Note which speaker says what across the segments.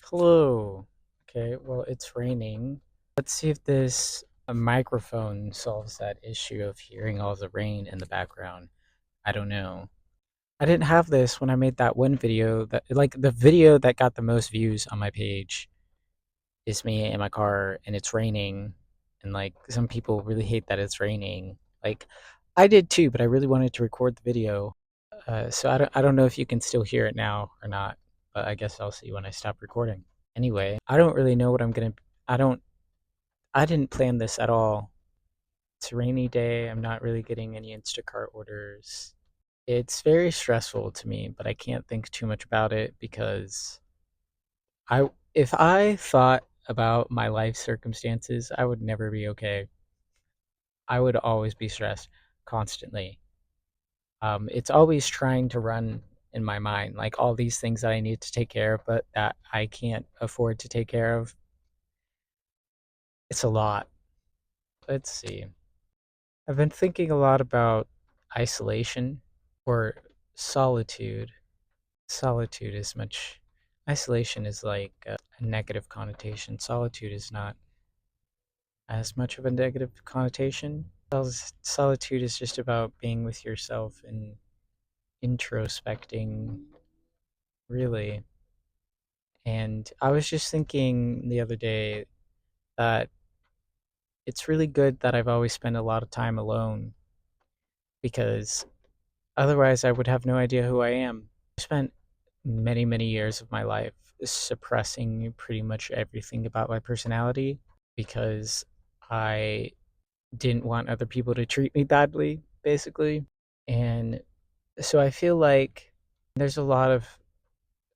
Speaker 1: Hello. Okay, well, it's raining. Let's see if this microphone solves that issue of hearing all the rain in the background. I don't know. I didn't have this when I made that one video that, like, the video that got the most views on my page is me in my car and it's raining. And, like, some people really hate that it's raining. Like, I did too, but I really wanted to record the video. So I don't know if you can still hear it now or not, but I guess I'll see when I stop recording. Anyway, I don't really know what I'm gonna. I don't. I didn't plan this at all. It's a rainy day. I'm not really getting any Instacart orders. It's very stressful to me, but I can't think too much about it because if I thought about my life circumstances, I would never be okay. I would always be stressed constantly. It's always trying to run in my mind, like all these things that I need to take care of, but that I can't afford to take care of. It's a lot. Let's see. I've been thinking a lot about isolation or solitude. Solitude is much, isolation is like a negative connotation. Solitude is not as much of a negative connotation. Solitude is just about being with yourself and introspecting, really. And I was just thinking the other day that it's really good that I've always spent a lot of time alone because otherwise I would have no idea who I am. I spent many, many years of my life suppressing pretty much everything about my personality because I didn't want other people to treat me badly, basically. And so I feel like there's a lot of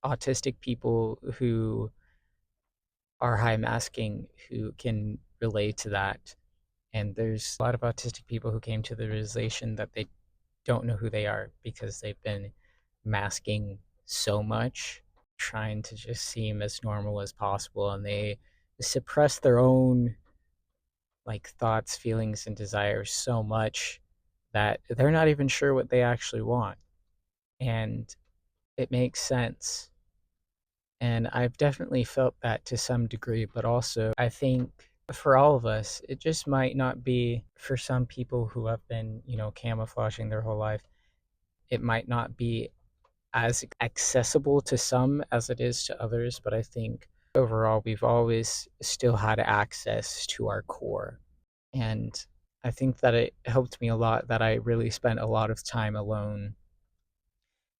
Speaker 1: autistic people who are high masking who can relate to that. And there's a lot of autistic people who came to the realization that they don't know who they are because they've been masking so much, trying to just seem as normal as possible, and they suppress their own like thoughts, feelings, and desires so much that they're not even sure what they actually want. And it makes sense. And I've definitely felt that to some degree, but also I think for all of us, it just might not be for some people who have been, camouflaging their whole life. It might not be as accessible to some as it is to others, but I think overall we've always still had access to our core. And I think that it helped me a lot that I really spent a lot of time alone.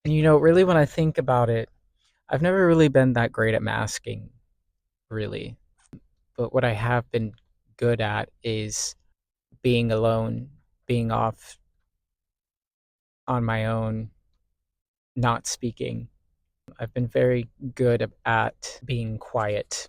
Speaker 1: And really when I think about it, I've never really been that great at masking, really. But what I have been good at is being alone, being off on my own, not speaking. I've been very good at being quiet.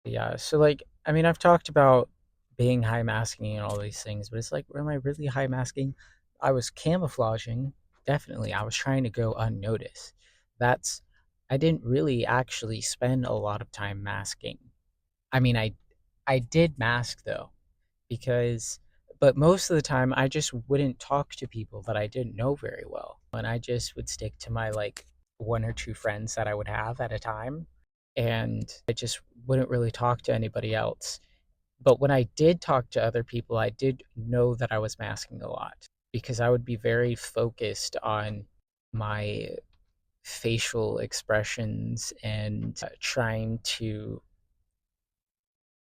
Speaker 1: Yeah, so like, I mean, I've talked about being high masking and all these things, but it's like, am I really high masking? I was camouflaging, definitely. I was trying to go unnoticed. That's, I didn't really actually spend a lot of time masking. I mean, I did mask though, because, but most of the time I just wouldn't talk to people that I didn't know very well. And I just would stick to my like one or two friends that I would have at a time. And I just wouldn't really talk to anybody else. But when I did talk to other people, I did know that I was masking a lot because I would be very focused on my facial expressions and trying to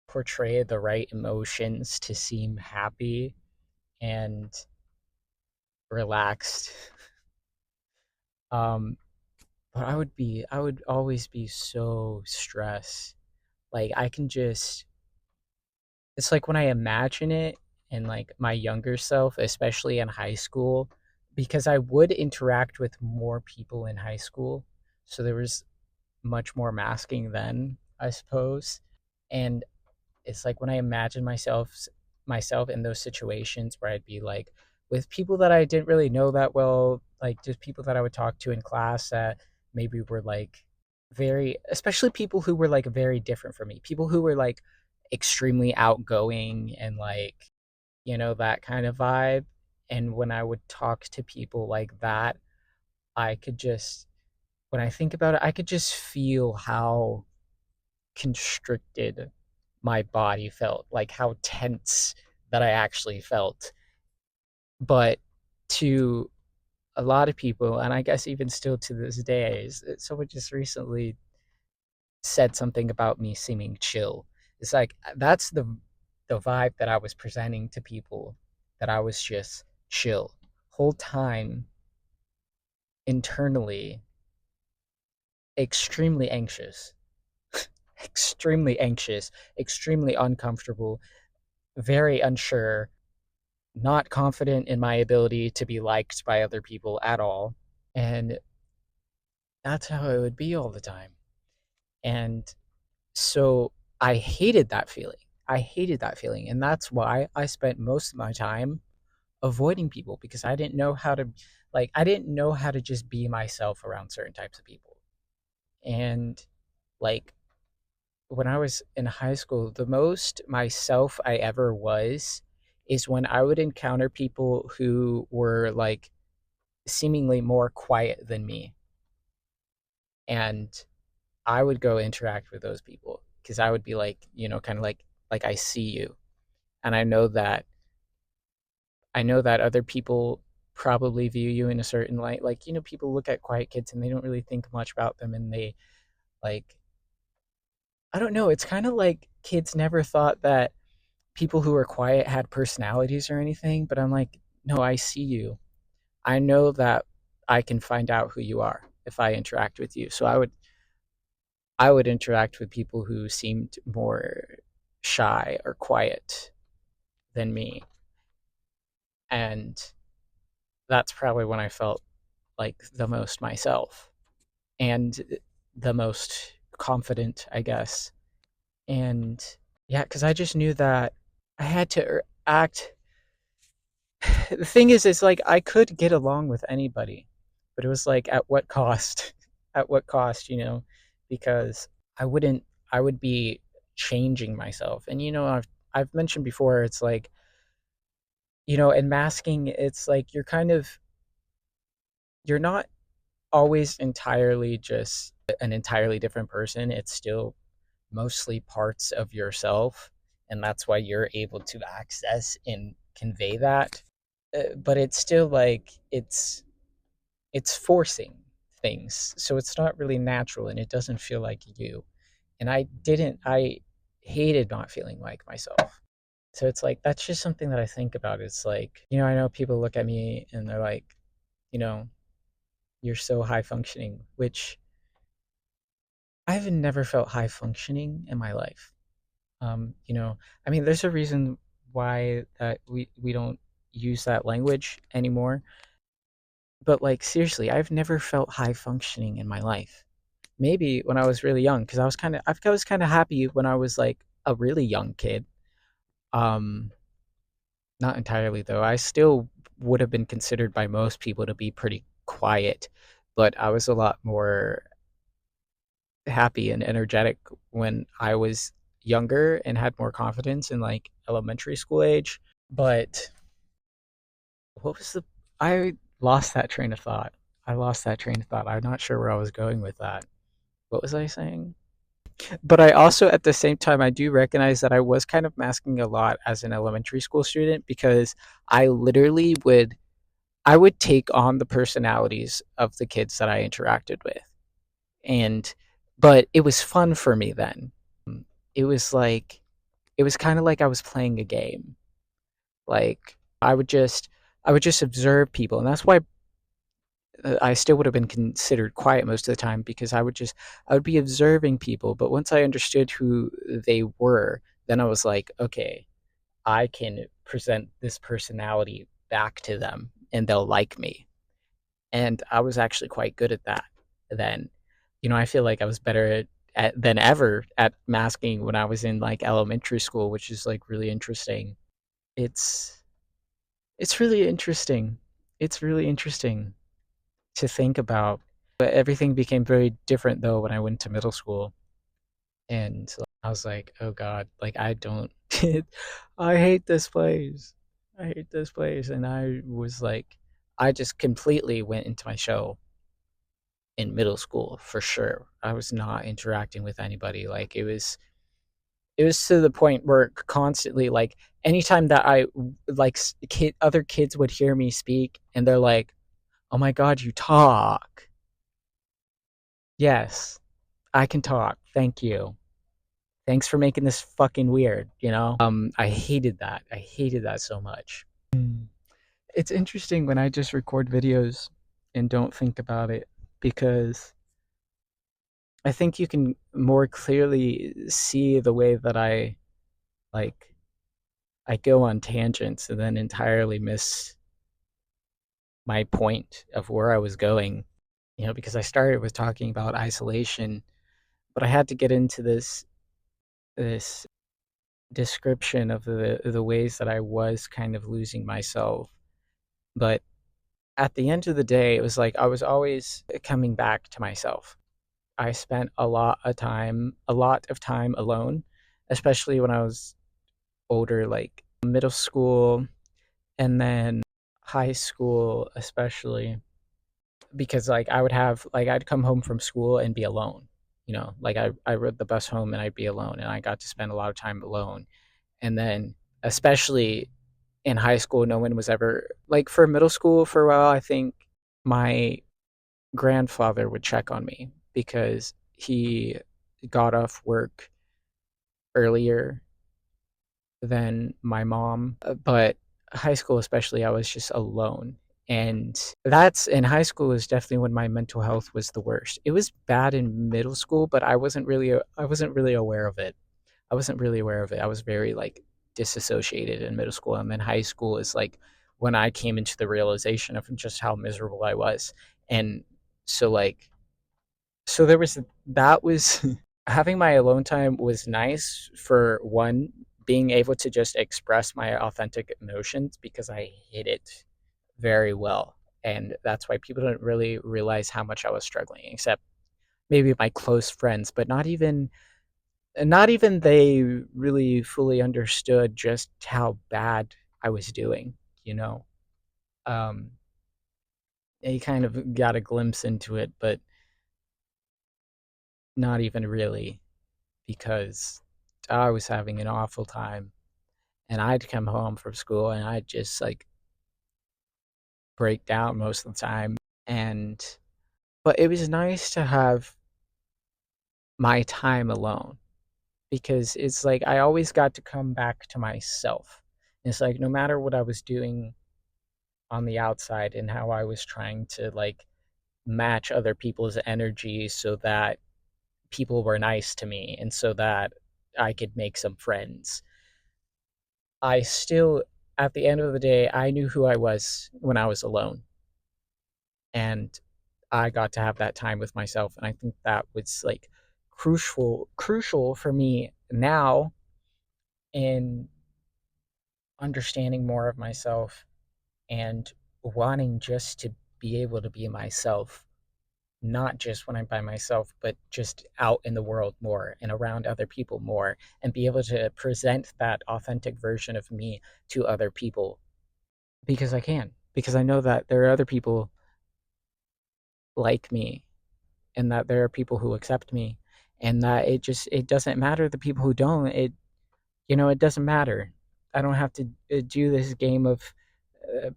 Speaker 1: portray the right emotions to seem happy and relaxed. Um, but I would always be so stressed. Like I can just, it's like when I imagine it and like my younger self, especially in high school, because I would interact with more people in high school. So there was much more masking then, I suppose. And it's like when I imagine myself in those situations where I'd be like with people that I didn't really know that well, like just people that I would talk to in class that maybe were like very, especially people who were like very different from me, people who were like extremely outgoing and like, that kind of vibe. And when I would talk to people like that, I could just, when I think about it, I could just feel how constricted my body felt, like how tense that I actually felt. But to a lot of people, and I guess even still to this day, someone just recently said something about me seeming chill. It's like that's the vibe that I was presenting to people, that I was just chill whole time, internally extremely anxious, extremely anxious, extremely uncomfortable, very unsure, not confident in my ability to be liked by other people at all. And that's how it would be all the time. And so I hated that feeling. I hated that feeling. And that's why I spent most of my time avoiding people, because I didn't know how to, I didn't know how to just be myself around certain types of people. And like when I was in high school, the most myself I ever was is when I would encounter people who were like seemingly more quiet than me. And I would go interact with those people because I would be like, kind of like I see you. And I know that other people probably view you in a certain light. Like, people look at quiet kids and they don't really think much about them, and they like I don't know, it's kind of like kids never thought that people who were quiet had personalities or anything, but I'm like, no, I see you. I know that I can find out who you are if I interact with you. So I would interact with people who seemed more shy or quiet than me. And that's probably when I felt like the most myself and the most confident, I guess. And yeah, because I just knew that I had to act. The thing is, it's like I could get along with anybody, but it was like at what cost? At what cost, Because I wouldn't, I would be changing myself. And I've mentioned before, it's like, in masking, it's like you're not always entirely just an entirely different person. It's still mostly parts of yourself, and that's why you're able to access and convey that. But it's still like it's forcing things, so it's not really natural, and it doesn't feel like you. And I hated not feeling like myself. So it's like that's just something that I think about. It's like, I know people look at me and they're like, you know you're so high functioning, which I've never felt high functioning in my life. I mean, there's a reason why that we don't use that language anymore. But like seriously, I've never felt high functioning in my life. Maybe when I was really young, because I was kind of happy when I was like a really young kid. Um, Not entirely though. I still would have been considered by most people to be pretty quiet, but I was a lot more happy and energetic when I was younger and had more confidence in like elementary school age. But what was the I lost that train of thought. I lost that train of thought. I'm not sure where I was going with that. What was I saying? But I also, at the same time, I do recognize that I was kind of masking a lot as an elementary school student, because I literally I would take on the personalities of the kids that I interacted with. And but it was fun for me then. It was like it was kind of like I was playing a game. Like I would just observe people, and that's why I still would have been considered quiet most of the time, because I would be observing people, but once I understood who they were, then I was like, okay, I can present this personality back to them and they'll like me. And I was actually quite good at that then. I feel like I was better than ever at masking when I was in like elementary school, which is like really interesting. It's it's really interesting. It's really interesting to think about. But everything became very different though when I went to middle school, and I was like, "Oh God, like I don't, I hate this place. I hate this place." And I was like, I just completely went into my shell, in middle school for sure. I was not interacting with anybody. Like it was to the point where constantly, like, anytime that I like other kids would hear me speak and they're like, "Oh my god, you talk." Yes, I can talk. Thank you. Thanks for making this fucking weird, you know? I hated that. I hated that so much. It's interesting when I just record videos and don't think about it because I think you can more clearly see the way that like I go on tangents and then entirely miss my point of where I was going, because I started with talking about isolation, but I had to get into this description of the ways that I was kind of losing myself. But at the end of the day, it was like I was always coming back to myself. I spent a lot of time alone, especially when I was older, like middle school and then high school, especially because like I'd come home from school and be alone. Like I rode the bus home and I'd be alone and I got to spend a lot of time alone. And then especially in high school, no one was ever like for middle school for a while, I think my grandfather would check on me because he got off work earlier than my mom. But high school, especially, I was just alone. And that's in high school is definitely when my mental health was the worst. It was bad in middle school, but I wasn't really aware of it. I wasn't really aware of it. I was very like disassociated in middle school, and then high school is like when I came into the realization of just how miserable I was. And so like so there was that was having my alone time was nice for one, being able to just express my authentic emotions because I hid it very well. And that's why people didn't really realize how much I was struggling, except maybe my close friends, but not even they really fully understood just how bad I was doing, you know. Um they kind of got a glimpse into it, but not even really, because I was having an awful time and I'd come home from school and I'd just like break down most of the time. And but it was nice to have my time alone because it's like I always got to come back to myself. It's like no matter what I was doing on the outside and how I was trying to like match other people's energy so that people were nice to me and so that I could make some friends. I still, at the end of the day, I knew who I was when I was alone. And I got to have that time with myself. And I think that was like crucial for me now in understanding more of myself and wanting just to be able to be myself, not just when I'm by myself, but just out in the world more and around other people more and be able to present that authentic version of me to other people because I can, because I know that there are other people like me and that there are people who accept me and that it doesn't matter the people who don't. It doesn't matter. I don't have to do this game of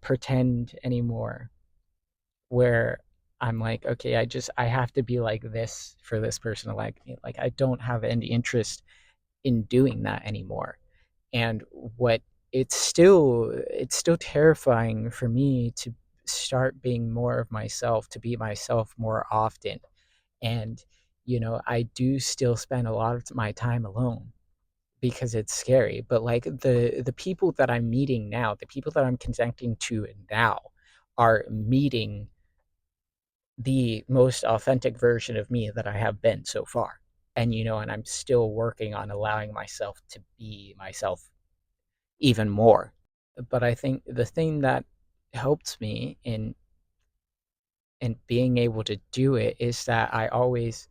Speaker 1: pretend anymore where I'm like, okay, I have to be like this for this person to like me. Like I don't have any interest in doing that anymore. And what it's still terrifying for me to start being more of myself, to be myself more often. And I do still spend a lot of my time alone because it's scary, but like the people that I'm meeting now, the people that I'm connecting to now are meeting the most authentic version of me that I have been so far. And I'm still working on allowing myself to be myself even more. But I think the thing that helped me in being able to do it is that I always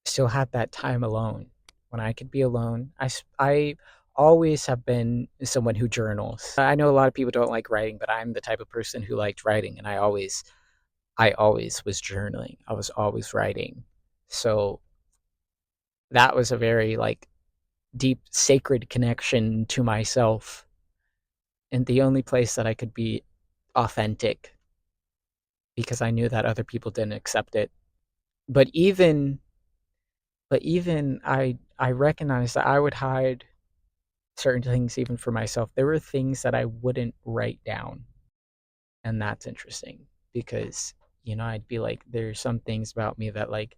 Speaker 1: still had that time alone when I could be alone. I always have been someone who journals. I know a lot of people don't like writing, but I'm the type of person who liked writing, and I always I always was journaling. I was always writing. So that was a very like deep sacred connection to myself, and the only place that I could be authentic because I knew that other people didn't accept it. But even I recognized that I would hide certain things even for myself. There were things that I wouldn't write down, and that's interesting because I'd be like, there's some things about me that like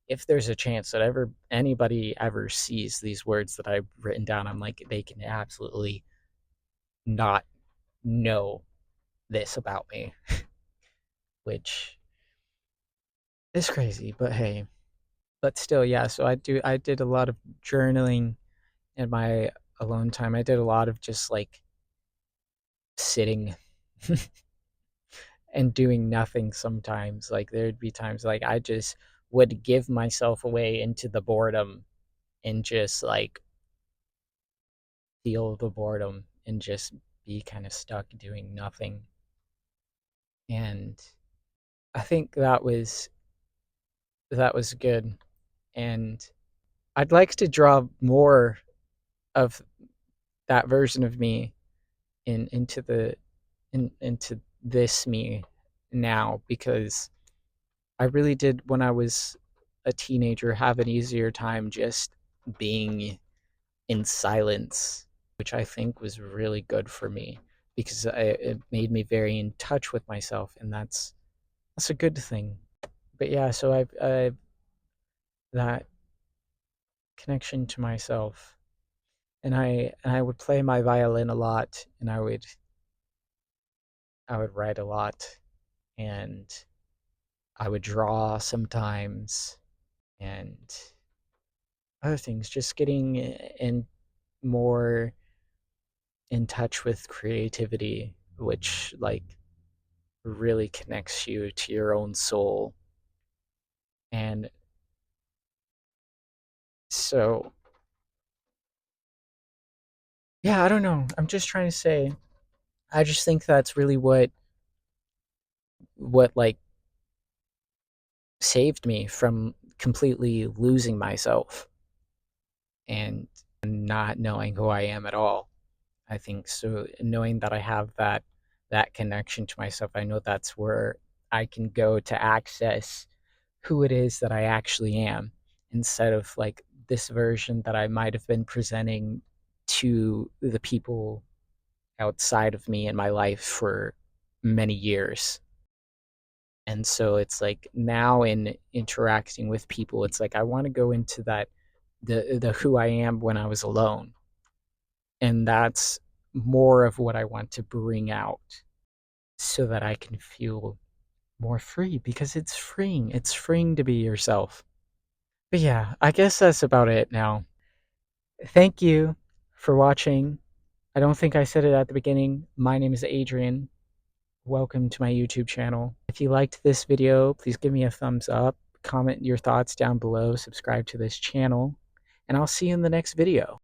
Speaker 1: if there's a chance that ever anybody ever sees these words that I've written down, I'm like, they can absolutely not know this about me, which is crazy, but hey. But still, yeah, so I did a lot of journaling in my alone time. I did a lot of just like sitting and doing nothing sometimes. Like there'd be times like I just would give myself away into the boredom and just like feel the boredom and just be kind of stuck doing nothing. And I think that was good. And I'd like to draw more of that version of me into this me now, because I really did, when I was a teenager, have an easier time just being in silence, which I think was really good for me because it made me very in touch with myself, and that's a good thing. But yeah, so I've that connection to myself, and I would play my violin a lot, and I would write a lot, and I would draw sometimes, and other things, just getting in more in touch with creativity, which like really connects you to your own soul. And so, yeah, I don't know. I'm just trying to say, I just think that's really what like saved me from completely losing myself and not knowing who I am at all. I think so, knowing that I have that connection to myself, I know that's where I can go to access who it is that I actually am, instead of like this version that I might have been presenting to the people outside of me in my life for many years. And so it's like now in interacting with people, it's like I want to go into that the who I am when I was alone. And that's more of what I want to bring out so that I can feel more free, because it's freeing. It's freeing to be yourself. But yeah, I guess that's about it now. Thank you for watching. I don't think I said it at the beginning. My name is Adrian. Welcome to my YouTube channel. If you liked this video, please give me a thumbs up, comment your thoughts down below, subscribe to this channel, and I'll see you in the next video.